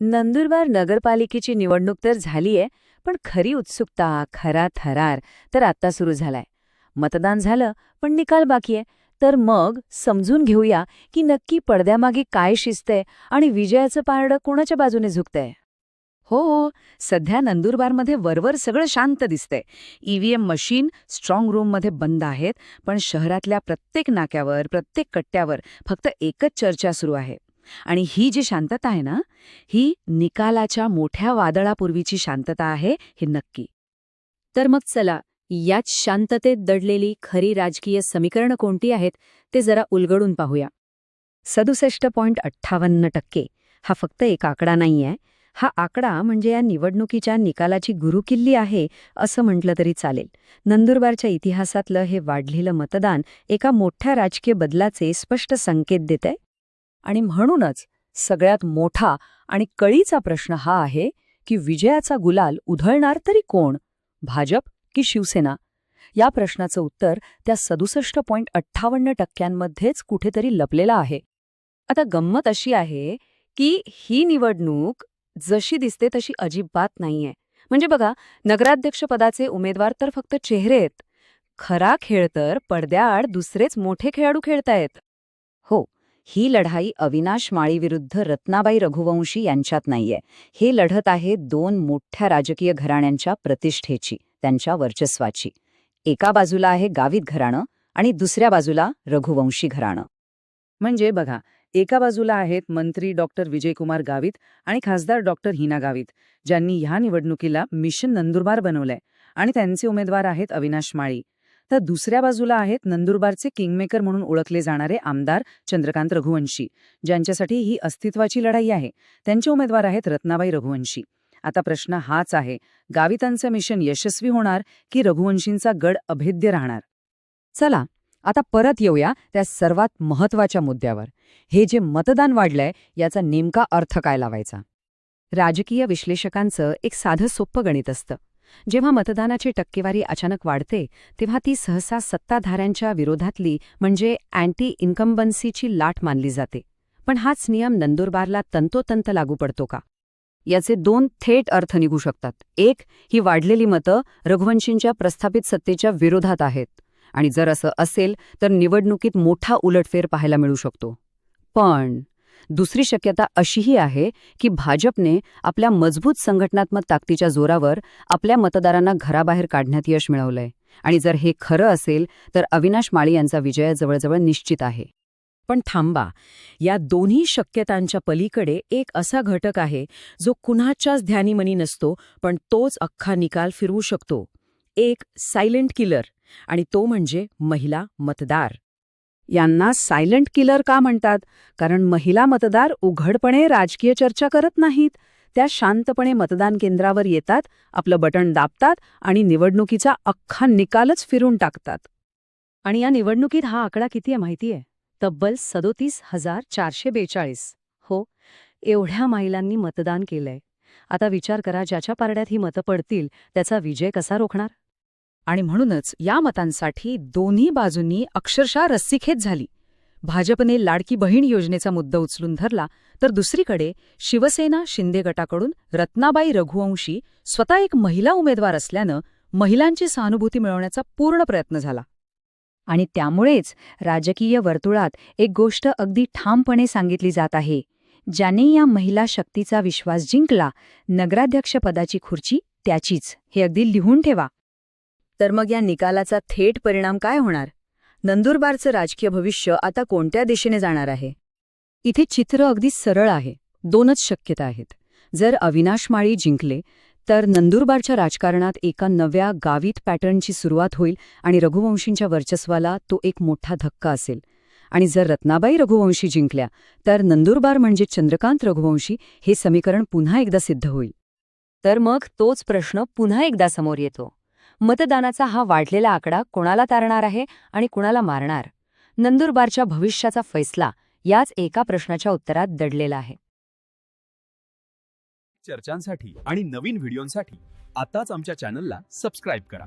नंदुरबार नगरपालिकेची निवडणूक तर झालीये, पण खरी उत्सुकता, खरा थरार तर आता सुरू झालाय. मतदान झालं, पण निकाल बाकी आहे. तर मग समजून घेऊया की नक्की पडद्यामागे काय शिजतंय आणि विजयाचं पारडं कोणाच्या बाजूने झुकतंय. हो, सध्या नंदुरबारमध्ये वरवर सगळं शांत दिसतंय. ईव्हीएम मशीन स्ट्रॉंग रूममध्ये बंद आहेत, पण शहरातल्या प्रत्येक नाक्यावर, प्रत्येक कट्ट्यावर फक्त एकच चर्चा सुरू आहे. आणि ही जी शांतता आहे ना, ही निकालाच्या मोठ्या वादळापूर्वीची शांतता आहे, हे नक्की. तर मग चला, याच शांततेत दडलेली खरी राजकीय समीकरणं कोणती आहेत ते जरा उलगडून पाहूया. 67.58% हा फक्त एक आकडा नाहीये. हा आकडा म्हणजे या निवडणुकीच्या निकालाची गुरुकिल्ली आहे असं म्हटलं तरी चालेल. नंदुरबारच्या इतिहासातलं हे वाढलेलं मतदान एका मोठ्या राजकीय बदलाचे स्पष्ट संकेत देतंय. आणि म्हणूनच सगळ्यात मोठा आणि कळीचा प्रश्न हा आहे की विजयाचा गुलाल उधळणार तरी कोण, भाजप की शिवसेना? या प्रश्नाचं उत्तर त्या 67.58%मध्येच कुठेतरी लपलेलं आहे. आता गंमत अशी आहे की ही निवडणूक जशी दिसते तशी अजिबात नाहीये. म्हणजे बघा, नगराध्यक्षपदाचे उमेदवार तर फक्त चेहरे आहेत. खरा खेळ तर पडद्याआड दुसरेच मोठे खेळाडू खेळतायत. हो, ही लढाई अविनाश माळी विरुद्ध रत्नाबाई रघुवंशी यांच्यात नाहीये. हे लढत आहे दोन मोठ्या राजकीय घराण्यांच्या प्रतिष्ठेची, त्यांच्या वर्चस्वाची. एका बाजूला आहे गावित घराणं आणि दुसऱ्या बाजूला रघुवंशी घराणं. म्हणजे बघा, एका बाजूला आहेत मंत्री डॉक्टर विजयकुमार गावित आणि खासदार डॉक्टर हिना गावित, ज्यांनी ह्या निवडणुकीला मिशन नंदुरबार बनवलंय, आणि त्यांचे उमेदवार आहेत अविनाश माळी. तर दुसऱ्या बाजूला आहेत नंदुरबारचे किंगमेकर म्हणून ओळखले जाणारे आमदार चंद्रकांत रघुवंशी, ज्यांच्यासाठी ही अस्तित्वाची लढाई आहे. त्यांचे उमेदवार आहेत रत्नाबाई रघुवंशी. आता प्रश्न हाच आहे, गावितांचं मिशन यशस्वी होणार की रघुवंशींचा गड अभेद्य राहणार? चला, आता परत येऊया त्या सर्वात महत्वाच्या मुद्द्यावर. हे जे मतदान वाढलंय याचा नेमका अर्थ काय लावायचा? राजकीय विश्लेषकांचं एक साधं सोपं गणित असतं. जेव्हा मतदानाची टक्केवारी अचानक वाढते, तेव्हा ती सहसा सत्ताधाऱ्यांच्या विरोधातली म्हणजे अँटी इन्कम्बन्सीची लाट मानली जाते. पण हाच नियम नंदुरबारला तंतोतंत लागू पडतो का? याचे दोन थेट अर्थ निघू शकतात. एक, ही वाढलेली मतं रघुवंशींच्या प्रस्थापित सत्तेच्या विरोधात आहेत, आणि जर असं असेल तर निवडणुकीत मोठा उलटफेर पाहायला मिळू शकतो. पण दुसरी शक्यता अशीही आहे की भाजपने आपल्या मजबूत संघटनात्मक ताकदीच्या जोरावर आपल्या मतदारांना घराबाहेर काढण्यात यश मिळवलंय, आणि जर हे खरं असेल तर अविनाश माळी यांचा विजय जवळजवळ निश्चित आहे. पण थांबा, या दोन्ही शक्यतांच्या पलीकडे एक असा घटक आहे जो कुणाच्याच ध्यानीमनी नसतो, पण तोच अख्खा निकाल फिरवू शकतो. एक सायलेंट किलर, आणि तो म्हणजे महिला मतदार. यांना सायलेंट किलर का म्हणतात? कारण महिला मतदार उघडपणे राजकीय चर्चा करत नाहीत. त्या शांतपणे मतदान केंद्रावर येतात, आपलं बटण दाबतात आणि निवडणुकीचा अख्खा निकालच फिरून टाकतात. आणि या निवडणुकीत हा आकडा किती आहे माहितीये? तब्बल 37,442. हो, एवढ्या महिलांनी मतदान केलंय. आता विचार करा, ज्याच्या पारड्यात ही मतं पडतील त्याचा विजय कसा रोखणार? आणि म्हणूनच या मतांसाठी दोन्ही बाजूंनी अक्षरशः रस्सीखेच झाली. भाजपने लाडकी बहीण योजनेचा मुद्दा उचलून धरला, तर दुसरीकडे शिवसेना शिंदे गटाकडून रत्नाबाई रघुवंशी स्वतः एक महिला उमेदवार असल्यानं महिलांची सहानुभूती मिळवण्याचा पूर्ण प्रयत्न झाला. आणि त्यामुळेच राजकीय वर्तुळात एक गोष्ट अगदी ठामपणे सांगितली जात आहे, ज्याने या महिला शक्तीचा विश्वास जिंकला, नगराध्यक्षपदाची खुर्ची त्याचीच, हे अगदी लिहून ठेवा. तर मग या निकालाचा थेट परिणाम काय होणार? नंदुरबारचं राजकीय भविष्य आता कोणत्या दिशेने जाणार आहे? इथे चित्र अगदी सरळ आहे. दोनच शक्यता आहेत. जर अविनाश माळी जिंकले तर नंदुरबारच्या राजकारणात एका नव्या गावित पॅटर्नची सुरुवात होईल आणि रघुवंशींच्या वर्चस्वाला तो एक मोठा धक्का असेल. आणि जर रत्नाबाई रघुवंशी जिंकल्या तर नंदुरबार म्हणजे चंद्रकांत रघुवंशी हे समीकरण पुन्हा एकदा सिद्ध होईल. तर मग तोच प्रश्न पुन्हा एकदा समोर येतो. मतदानाचा हा वाढलेला आकडा कोणाला तारणार आहे आणि कुणाला मारणार? नंदुरबारच्या भविष्याचा फैसला याच एका प्रश्नाच्या उत्तरात दडलेला आहे. चर्चांसाठी आणि नवीन व्हिडिओंसाठी आताच आमच्या चॅनलला सबस्क्राईब करा.